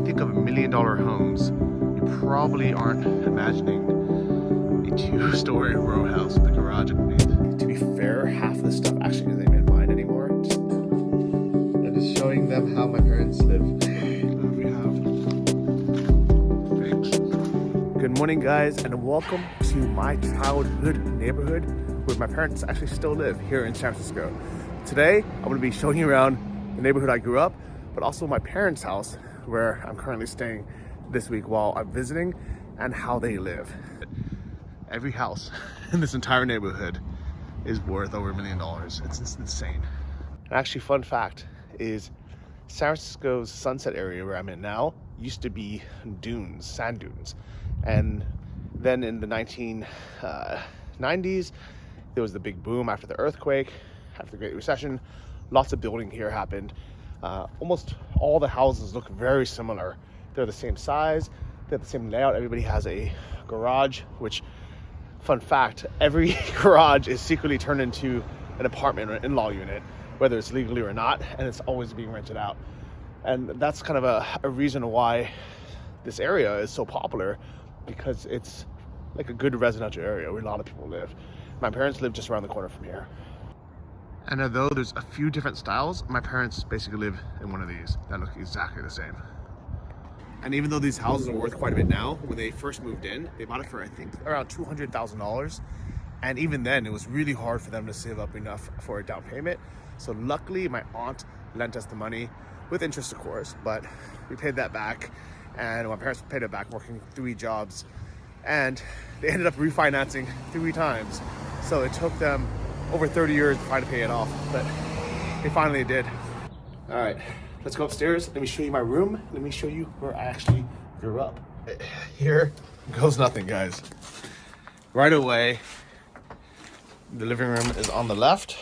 you think of $1 million homes, you probably aren't imagining a 2-story row house with a garage underneath. To be fair, half of the stuff actually isn't even mine anymore. I'm just showing them how my parents live. We have things. Good morning, guys, and welcome to my childhood neighborhood where my parents actually still live here in San Francisco. Today, I'm going to be showing you around the neighborhood I grew up, but also my parents' house where I'm currently staying this week while I'm visiting, and how they live. Every house in this entire neighborhood is worth over $1 million. It's insane. And actually, fun fact is San Francisco's Sunset area where I'm in now used to be dunes, sand dunes. And then in the 1990s, there was the big boom after the earthquake, after the Great Recession. Lots of building here happened. Almost all the houses look very similar. They're the same size, they have the same layout. Everybody has a garage, which, fun fact, every garage is secretly turned into an apartment or an in-law unit, whether it's legally or not, and it's always being rented out. And that's kind of a reason why this area is so popular, because it's like a good residential area where a lot of people live. My parents live just around the corner from here. And although there's a few different styles, my parents basically live in one of these that look exactly the same. And even though these houses are worth quite a bit now, when they first moved in, they bought it for, I think, around $200,000. And even then, it was really hard for them to save up enough for a down payment. So luckily, my aunt lent us the money, with interest, of course, but we paid that back. And my parents paid it back working 3 jobs. And they ended up refinancing 3 times. So it took them over 30 years to finally pay it off, but they finally did. All right, let's go upstairs. Let me show you my room. Let me show you where I actually grew up. Here goes nothing, guys. Right away, the living room is on the left.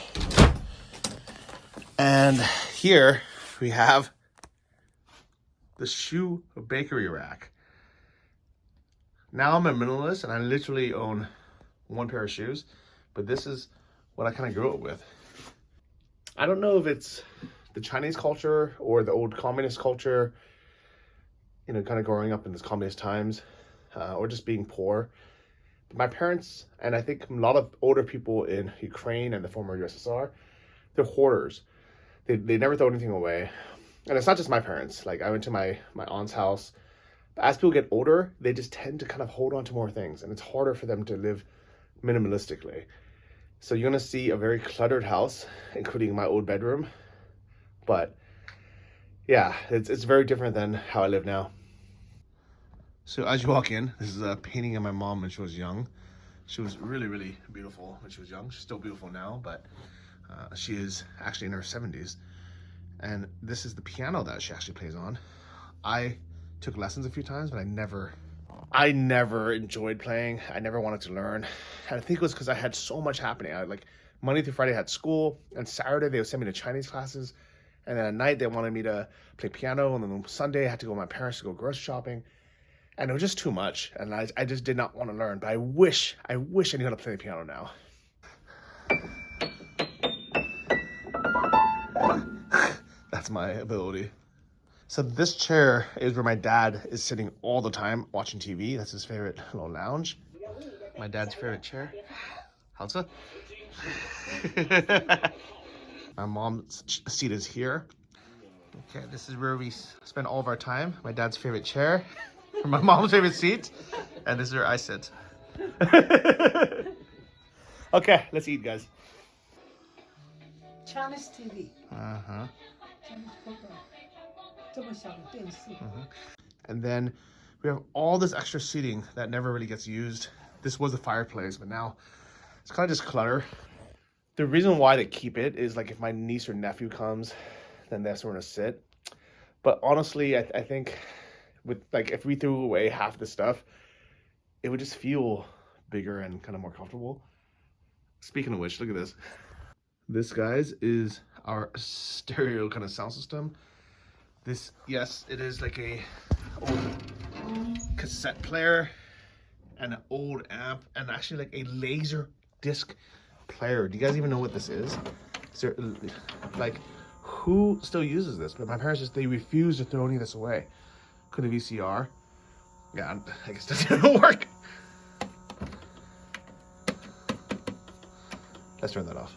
And here we have the shoe bakery rack. Now I'm a minimalist and I literally own 1 pair of shoes, but this is what I kind of grew up with. I don't know if it's the Chinese culture or the old communist culture, you know, kind of growing up in this communist times, or just being poor. But my parents, and I think a lot of older people in Ukraine and the former USSR, they're hoarders. They never throw anything away. And it's not just my parents. Like, I went to my aunt's house. But as people get older, they just tend to kind of hold on to more things, and it's harder for them to live minimalistically. So you're gonna see a very cluttered house, including my old bedroom. But yeah, it's very different than how I live now. So as you walk in, this is a painting of my mom when she was young. She was really, really beautiful when she was young. She's still beautiful now, but she is actually in her 70s. And this is the piano that she actually plays on. I took lessons a few times, but I never enjoyed playing. I never wanted to learn. And I think it was because I had so much happening. I like Monday through Friday I had school, and Saturday they would send me to Chinese classes, and then at night they wanted me to play piano, and then on Sunday I had to go with my parents to go grocery shopping, and it was just too much, and I just did not want to learn. But I wish I knew how to play the piano now. That's my ability. So this chair is where my dad is sitting all the time watching TV. That's his favorite little lounge. My dad's favorite chair. How's it? My mom's seat is here. Okay, this is where we spend all of our time. My dad's favorite chair, my mom's favorite seat, and this is where I sit. Okay, let's eat, guys. Chinese TV. Uh-huh. Mm-hmm. And then we have all this extra seating that never really gets used. This was a fireplace, but now it's kind of just clutter. The reason why they keep it is like if my niece or nephew comes, then that's where to sit. But honestly, I think with like if we threw away half the stuff, it would just feel bigger and kind of more comfortable. Speaking of which, look at this. This, guys, is our stereo kind of sound system. This, yes, it is like a old cassette player and an old amp and actually like a laser disc player. Do you guys even know what this is? Is there, like, who still uses this? But my parents they refuse to throw any of this away. Could have VCR. Yeah, I guess that didn't work. Let's turn that off.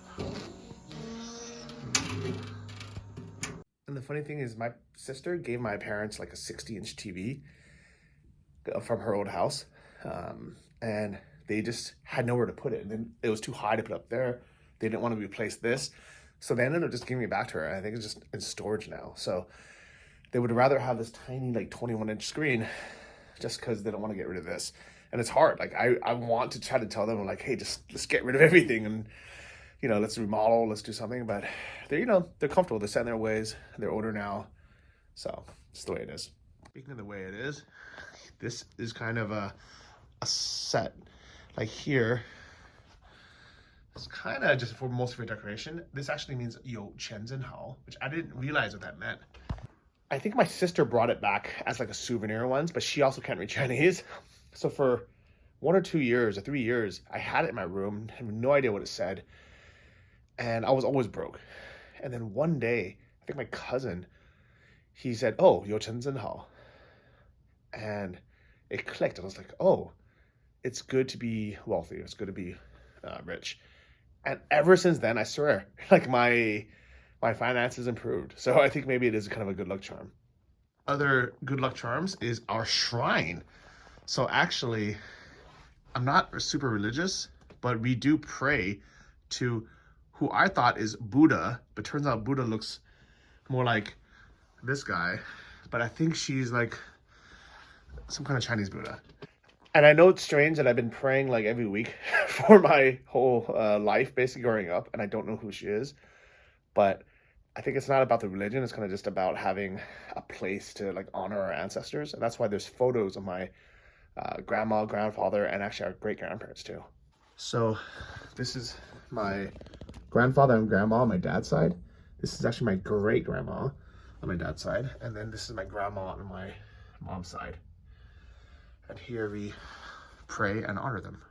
And the funny thing is, my sister gave my parents like a 60-inch TV from her old house. And they just had nowhere to put it. And then it was too high to put up there. They didn't want to replace this. So they ended up just giving it back to her. I think it's just in storage now. So they would rather have this tiny like 21-inch screen just because they don't want to get rid of this. And it's hard. Like I want to try to tell them like, hey, just let's get rid of everything and let's remodel, let's do something. But they're they're comfortable. They're set in their ways. They're older now. So it's the way it is. Speaking of the way it is, this is kind of a set. Like here, it's kind of just for most of your decoration. This actually means Yo Chenzen Hao, which I didn't realize what that meant. I think my sister brought it back as like a souvenir once, but she also can't read Chinese. So for 1 or 2 years or 3 years, I had it in my room, had no idea what it said. And I was always broke. And then one day, I think my cousin, he said, oh, Yo Chenzen Hao. And it clicked. And I was like, oh, it's good to be wealthy. It's good to be rich. And ever since then, I swear, like my finances improved. So I think maybe it is kind of a good luck charm. Other good luck charms is our shrine. So actually, I'm not super religious, but we do pray to who I thought is Buddha, but turns out Buddha looks more like this guy. But I think she's like some kind of Chinese Buddha. And I know it's strange that I've been praying like every week for my whole life, basically growing up, and I don't know who she is. But I think it's not about the religion. It's kind of just about having a place to like honor our ancestors. And that's why there's photos of my grandma, grandfather, and actually our great-grandparents too. So this is my grandfather and grandma on my dad's side. This is actually my great-grandma on my dad's side. And then this is my grandma on my mom's side. And here we pray and honor them.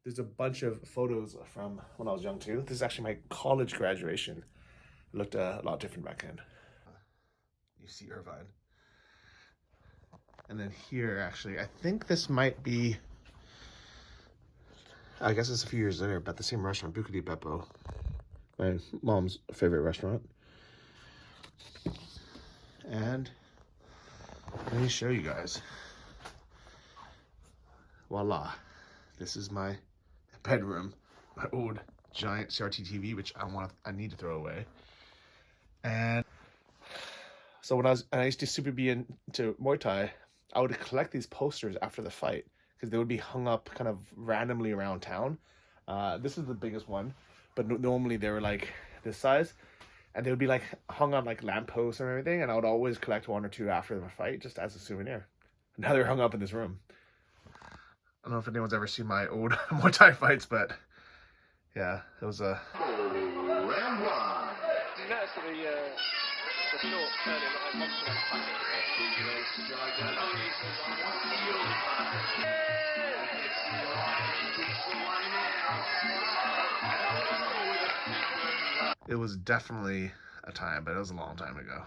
There's a bunch of photos from when I was young too. This is actually my college graduation. It looked a lot different back then. You see Irvine. And then here, actually, I think this might be, I guess it's a few years later, but the same restaurant, Buca di Beppo. My mom's favorite restaurant. And let me show you guys. Voila. This is my bedroom, my old giant CRT TV, which I need to throw away. And so when I used to super be into Muay Thai, I would collect these posters after the fight because they would be hung up kind of randomly around town. This is the biggest one, but normally they were like this size, and they would be like hung on like lampposts and everything. And I would always collect 1 or 2 after the fight just as a souvenir. Now they're hung up in this room. I don't know if anyone's ever seen my old Muay Thai fights, but yeah, it was a. Did you notice that the short earlier looked like monster It was definitely a time, but it was a long time ago.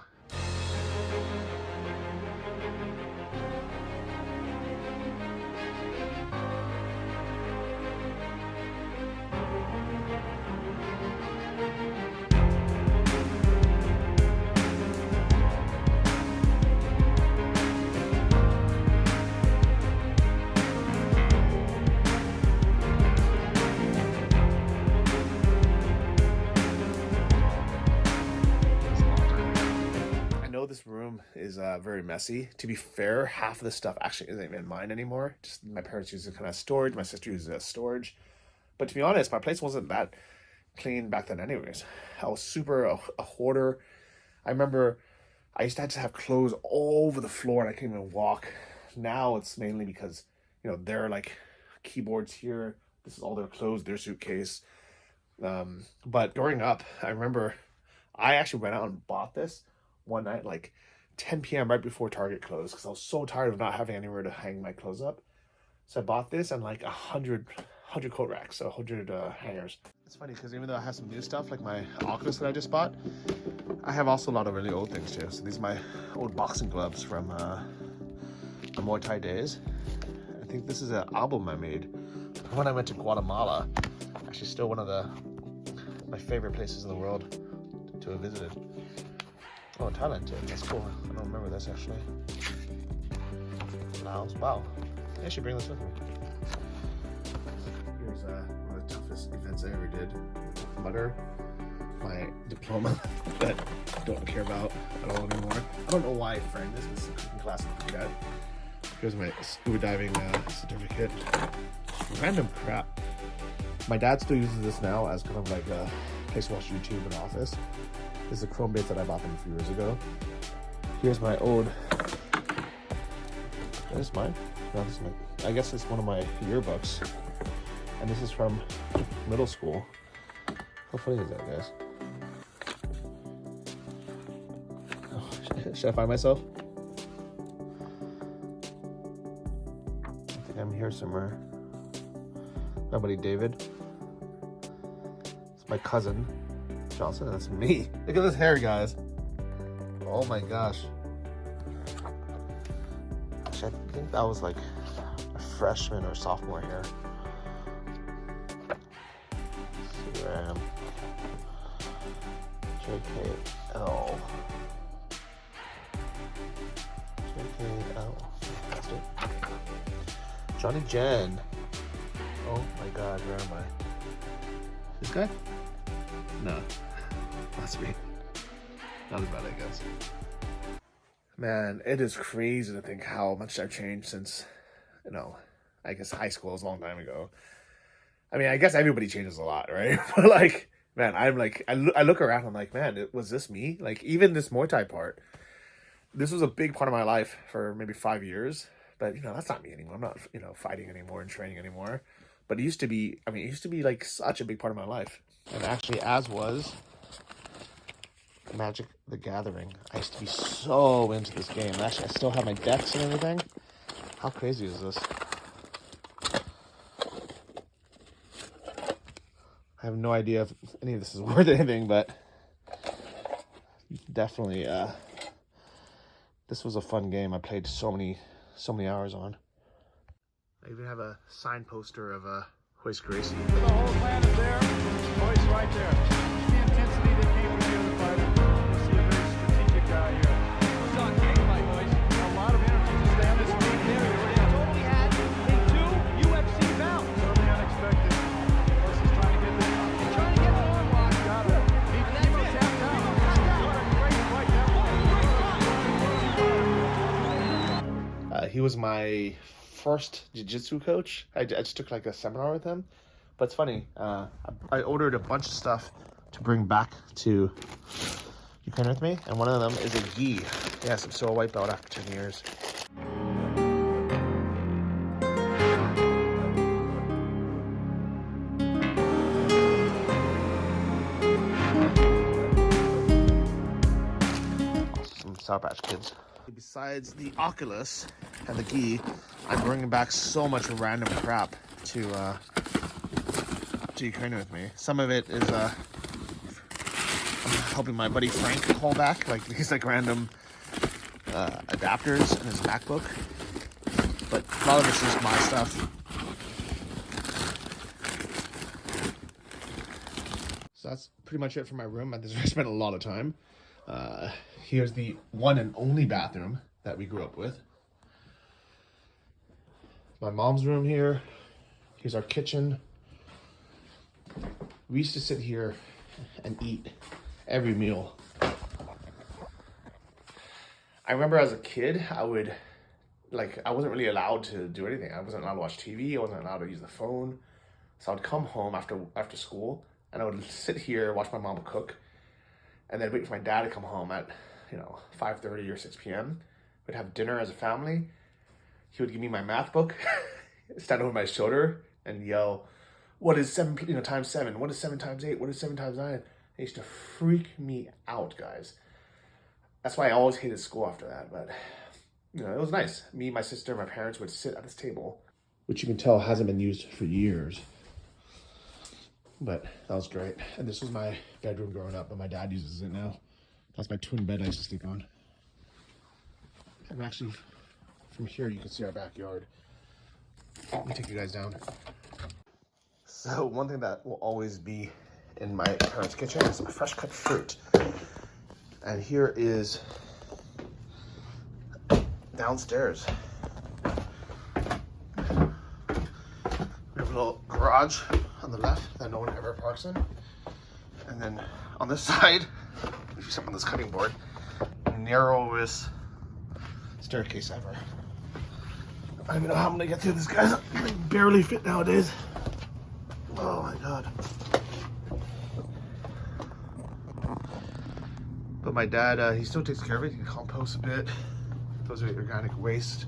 This room is very messy. To be fair, half of the stuff actually isn't even mine anymore. Just my parents use it kind of storage. My sister uses it as storage. But to be honest, my place wasn't that clean back then anyways. I was super a hoarder. I remember I used to have clothes all over the floor and I couldn't even walk. Now it's mainly because, there are like keyboards here. This is all their clothes, their suitcase. But growing up, I remember I actually went out and bought this one night, like 10 p.m. right before Target closed, because I was so tired of not having anywhere to hang my clothes up. So I bought this and like 100 coat racks, so 100 hangers. It's funny because even though I have some new stuff, like my Oculus that I just bought, I have also a lot of really old things too. So these are my old boxing gloves from the Muay Thai days. I think this is an album I made when I went to Guatemala. Actually, still one of my favorite places in the world to have visited. Oh, Thailand too. That's cool. I don't remember this actually. Laos. Wow. I should bring this with me. Here's one of the toughest events I ever did. Clutter. My diploma that I don't care about at all anymore. I don't know why I framed this. This is a cooking class in Phuket. Here's my scuba diving certificate. Random crap. My dad still uses this now as kind of like a place to watch YouTube in office. This is a chrome base that I bought them a few years ago. Here's my old. Is this mine? No, this is my. I guess it's one of my yearbooks. And this is from middle school. How funny is that, guys? Oh, should I find myself? I think I'm here somewhere. My buddy David. It's my cousin Johnson. That's me. Look at this hair, guys. Oh my gosh. Actually, I think that was like a freshman or sophomore hair. Let's see where I am. JKL. JKL. That's it. Johnny Jen. Oh my god, where am I? This guy? No. That's me. Not as bad, I guess. Man, it is crazy to think how much I've changed since, you know, I guess high school was a long time ago. I mean, I guess everybody changes a lot, right? But like, man, I'm like, I look around, I'm like, man, was this me? Like, even this Muay Thai part, this was a big part of my life for maybe 5 years. But, you know, that's not me anymore. I'm not, you know, fighting anymore and training anymore. But it used to be, I mean, it used to be like such a big part of my life. And actually, as was Magic the Gathering. I used to be so into this game. Actually, I still have my decks and everything. How crazy is this? I have no idea if any of this is worth anything, but definitely, this was a fun game. I played so many hours on. I even have a signed poster of Hoist Gracie. The whole plan is there. Hoist right there. The intensity they gave to the other fighter. You see a very strategic guy here. It's on game by Hoist. A lot of energy to stay on this game there. He totally had in 2 UFC bouts. Totally unexpected. Hoist is trying to get this. He's trying to get the arm lock. Got it. Nemo tapped out. What a great fight that was. He was my first jiu-jitsu coach. I just took like a seminar with him. But it's funny, I ordered a bunch of stuff to bring back to Ukraine with me, and one of them is a gi. Yes, I'm still a white belt after 10 years. Also some Sour Patch Kids. Besides the Oculus and the gi, I'm bringing back so much random crap to Ukraine with me. Some of it is I'm helping my buddy Frank haul back, like these like random adapters in his MacBook. But a lot of it's just my stuff. So that's pretty much it for my room. This is where I spent a lot of time. Here's the one and only bathroom that we grew up with. My mom's room here. Here's our kitchen. We used to sit here and eat every meal. I remember as a kid, I wasn't really allowed to do anything. I wasn't allowed to watch TV. I wasn't allowed to use the phone. So I'd come home after school and I would sit here, watch my mom cook, and then wait for my dad to come home at, 5:30 or 6 p.m. We'd have dinner as a family. He would give me my math book, stand over my shoulder, and yell, "What is 7 times 7? What is 7 times 8? What is 7 times 9?" It used to freak me out, guys. That's why I always hated school after that. But it was nice. Me, my sister, my parents would sit at this table, which you can tell hasn't been used for years. But that was great. And this was my bedroom growing up, but my dad uses it now. That's my twin bed I used to sleep on. I'm actually from here you can see our backyard. Let me take you guys down. So one thing that will always be in my parents' kitchen is fresh cut fruit. And here is downstairs. We have a little garage on the left that no one ever parks in. And then on this side, if you step on this cutting board, narrowest staircase ever. I don't even know how I'm gonna get through this, guys. I barely fit nowadays. Oh my god. But my dad, he still takes care of it. He composts a bit. Those are organic waste.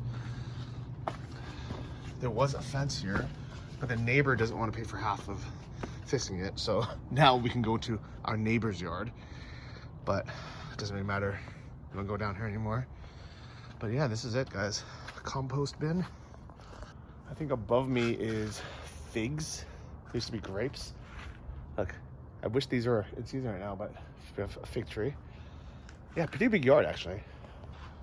There was a fence here, but the neighbor doesn't want to pay for half of fixing it. So now we can go to our neighbor's yard, but it doesn't really matter. We don't go down here anymore. But yeah, this is it, guys. Compost bin. I think above me is figs. There used to be grapes. Look, I wish these are in season right now, but we have a fig tree. Yeah, pretty big yard actually.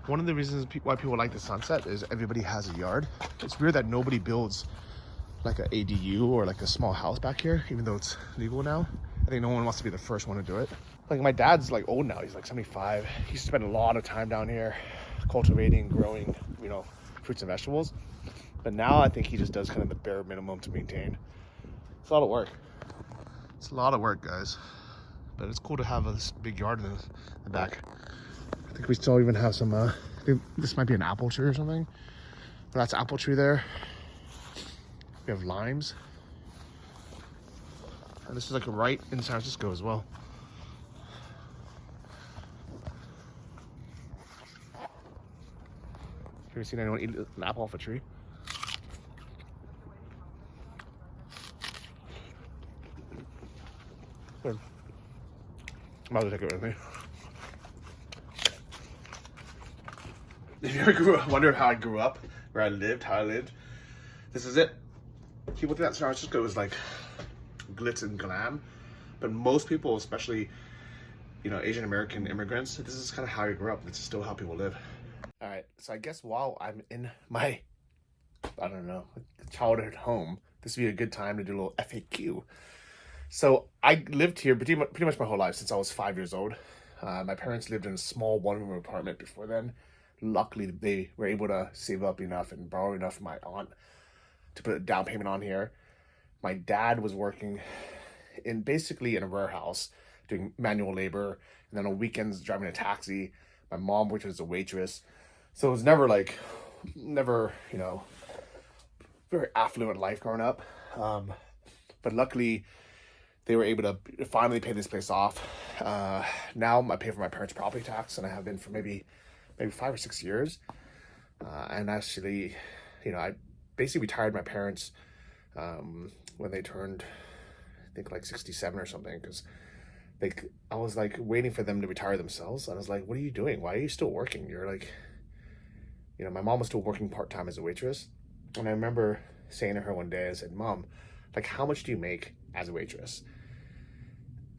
One of the reasons why people like the Sunset is everybody has a yard. It's weird that nobody builds like an ADU or like a small house back here, even though it's legal now. I think no one wants to be the first one to do it. Like my dad's like old now, he's like 75. He used to spend a lot of time down here cultivating, growing, you know, fruits and vegetables. But now I think he just does kind of the bare minimum to maintain. It's a lot of work. It's a lot of work, guys. But it's cool to have this big yard in the back. I think we still even have some, I think this might be an apple tree or something. But that's apple tree there. We have limes. And this is like right in San Francisco as well. Have you ever seen anyone eat an apple off a tree? Good. I'm about to take it with me. If you ever wondered how I grew up, where I lived, how I lived, this is it. People think that San Francisco is like glitz and glam, but most people, especially, you know, Asian American immigrants, this is kind of how I grew up. This is still how people live. All right, so I guess while I'm in my, I don't know, childhood home, this would be a good time to do a little FAQ. So I lived here pretty much my whole life since I was 5 years old. My parents lived in a small one-room apartment before then. Luckily, they were able to save up enough and borrow enough from my aunt to put a down payment on here. My dad was working basically in a warehouse doing manual labor, and then on weekends driving a taxi. My mom worked as a waitress. So it was never, you know, very affluent life growing up. But luckily, they were able to finally pay this place off. Now I pay for my parents' property tax, and I have been for maybe 5 or 6 years. And actually, you know, I basically retired my parents when they turned, I think, like 67 or something, because I was like waiting for them to retire themselves. I was like, what are you doing? Why are you still working? You're like, you know, my mom was still working part-time as a waitress. And I remember saying to her one day, I said, Mom, like, how much do you make as a waitress?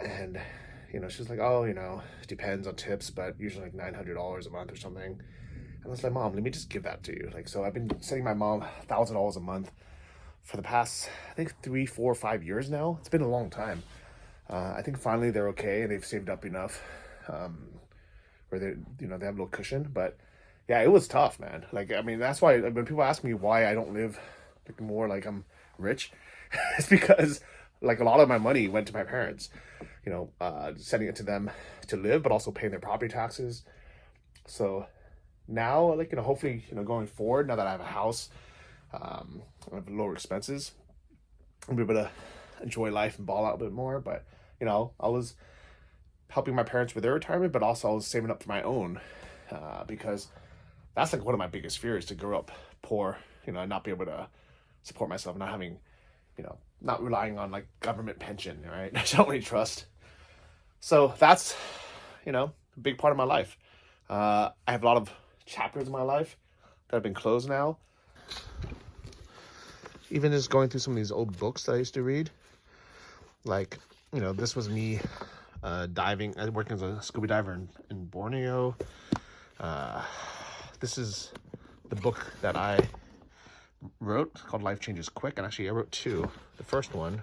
And, you know, she was like, oh, you know, it depends on tips, but usually like $900 a month or something. And I was like, Mom, let me just give that to you. Like, so I've been sending my mom $1,000 a month for the past, I think 3, 4, 5 years now. It's been a long time. I think finally they're okay and they've saved up enough where they, you know, they have a little cushion. But yeah, it was tough, man. Like, I mean, that's why when people ask me why I don't live like more like I'm rich, it's because like a lot of my money went to my parents, you know, sending it to them to live, but also paying their property taxes. So now, like, you know, hopefully, you know, going forward, now that I have a house, I have lower expenses, I'll be able to enjoy life and ball out a bit more. But, you know, I was helping my parents with their retirement, but also I was saving up for my own, because that's like one of my biggest fears, to grow up poor, you know, and not be able to support myself, not having, you know, not relying on like government pension, right? I don't really trust. So that's, you know, a big part of my life. I have a lot of chapters in my life that have been closed now. Even just going through some of these old books that I used to read, like, you know, this was me diving, working as a scuba diver in Borneo. This is the book that I wrote called Life Changes Quick, and actually I wrote two. The first one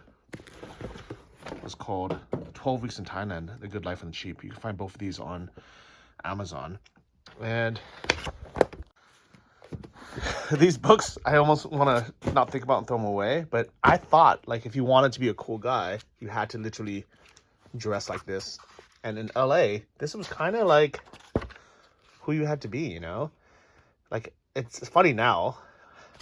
was called 12 Weeks in Thailand, The Good Life and the Cheap. You can find both of these on Amazon. And these books, I almost want to not think about and throw them away, but I thought, like, if you wanted to be a cool guy, you had to literally dress like this. And in LA, this was kind of like who you had to be, you know? Like, it's funny now,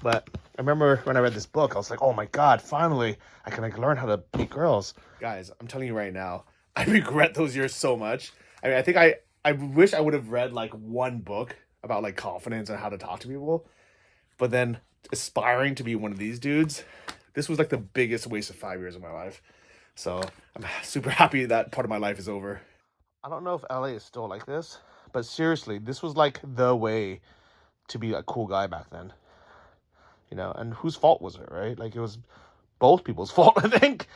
but I remember when I read this book, I was like, oh my God, finally, I can like learn how to meet girls. Guys, I'm telling you right now, I regret those years so much. I mean, I think I wish I would have read like one book about like confidence and how to talk to people. But then aspiring to be one of these dudes, this was like the biggest waste of 5 years of my life. So I'm super happy that part of my life is over. I don't know if LA is still like this, but seriously, this was like the way to be a cool guy back then. You know, and whose fault was it, right? Like, it was both people's fault, I think.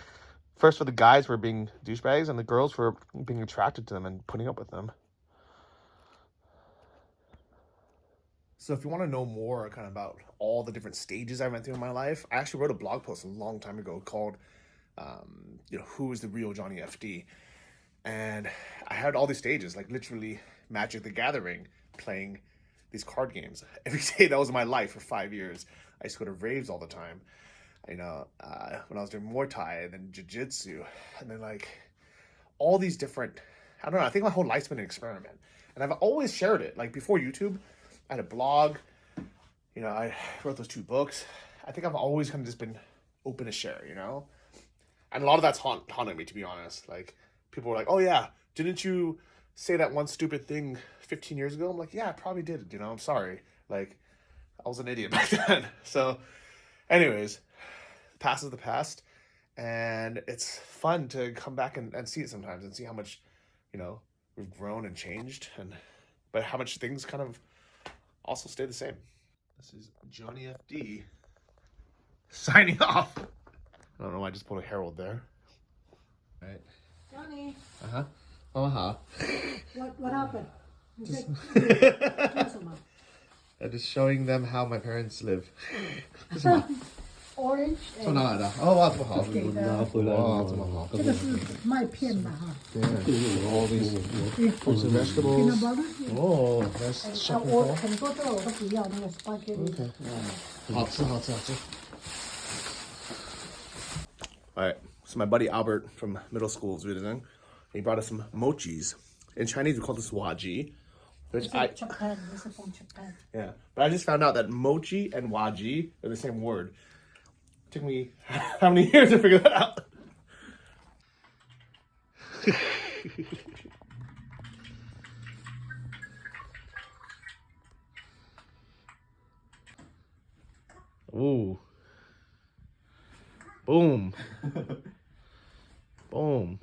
First, for the guys who were being douchebags, and the girls for being attracted to them and putting up with them. So if you want to know more kind of about all the different stages I went through in my life, I actually wrote a blog post a long time ago called, Who is the Real Johnny FD? And I had all these stages, like literally Magic the Gathering, playing these card games every day. That was my life for 5 years. I used to go to raves all the time, you know, when I was doing Muay Thai and then Jiu-Jitsu, and then like all these different, I don't know, I think my whole life's been an experiment. And I've always shared it. Like before YouTube, I had a blog, you know, I wrote those 2 books. I think I've always kind of just been open to share, you know? And a lot of that's haunted me, to be honest. Like, people were like, oh yeah, didn't you say that one stupid thing 15 years ago? I'm like, yeah, I probably did, you know, I'm sorry. Like, I was an idiot back then. So, anyways, past is the past. And it's fun to come back and see it sometimes and see how much, you know, we've grown and changed. But how much things kind of also stay the same. This is Johnny FD signing off. I don't know why I just put a herald there. All right. Johnny, Uh-huh. Uh-huh. what happened? I'm just showing them how my parents live. Orange. 从哪来的？哦，哇，这么好，给的，哇，这么好。这个是麦片吧哈。 All these fruits and Peanut vegetables. butter。 Oh, that's 我 shopping 很多这个我都不要，那个 spaghetti。 好吃，好吃，好吃。All right, so my buddy Albert from middle school is visiting. He brought us some mochis. In Chinese, we call this waji. Which Japan, this is from Japan. yeah, but I just found out that mochi and waji are the same word. It took me how many years to figure that out? Ooh. Boom. Boom.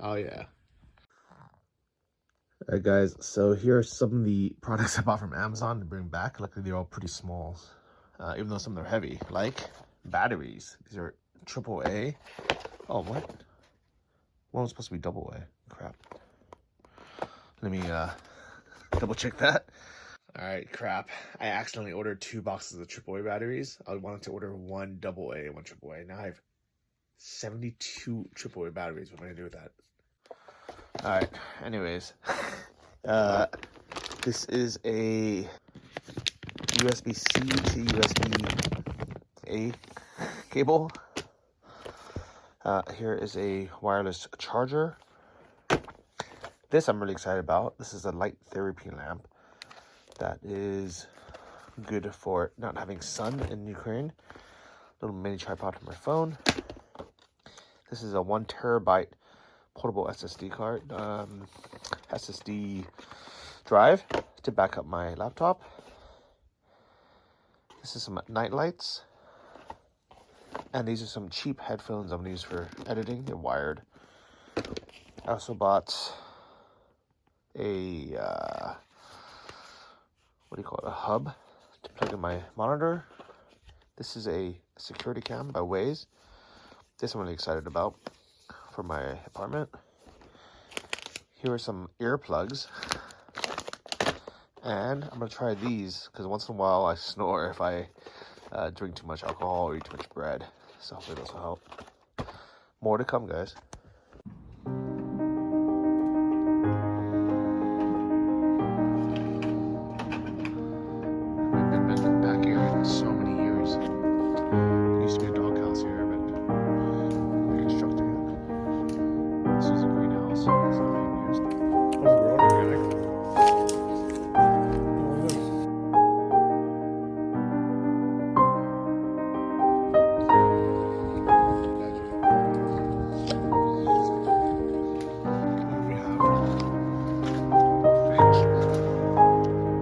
Oh yeah. Alright guys, so here are some of the products I bought from Amazon to bring back. Luckily they're all pretty small, even though some of them are heavy. Like batteries. These are AAA. Oh, what? One was supposed to be AA. Crap. Let me double check that. Alright, crap. I accidentally ordered 2 boxes of AAA batteries. I wanted to order 1 AA and 1 AAA. Now I have 72 AAA batteries. What am I gonna do with that? Alright, anyways. This is a USB-C to USB-A cable. Here is a wireless charger. This I'm really excited about. This is a light therapy lamp that is good for not having sun in Ukraine. Little mini tripod for my phone. This is a 1 terabyte portable SSD card, SSD drive to back up my laptop. This is some night lights. And these are some cheap headphones I'm going to use for editing. They're wired. I also bought a, a hub to plug in my monitor. This is a security cam by Waze. This I'm really excited about for my apartment. here are some earplugs. And I'm going to try these because once in a while I snore if I drink too much alcohol or eat too much bread. So hopefully this will help. More to come, guys.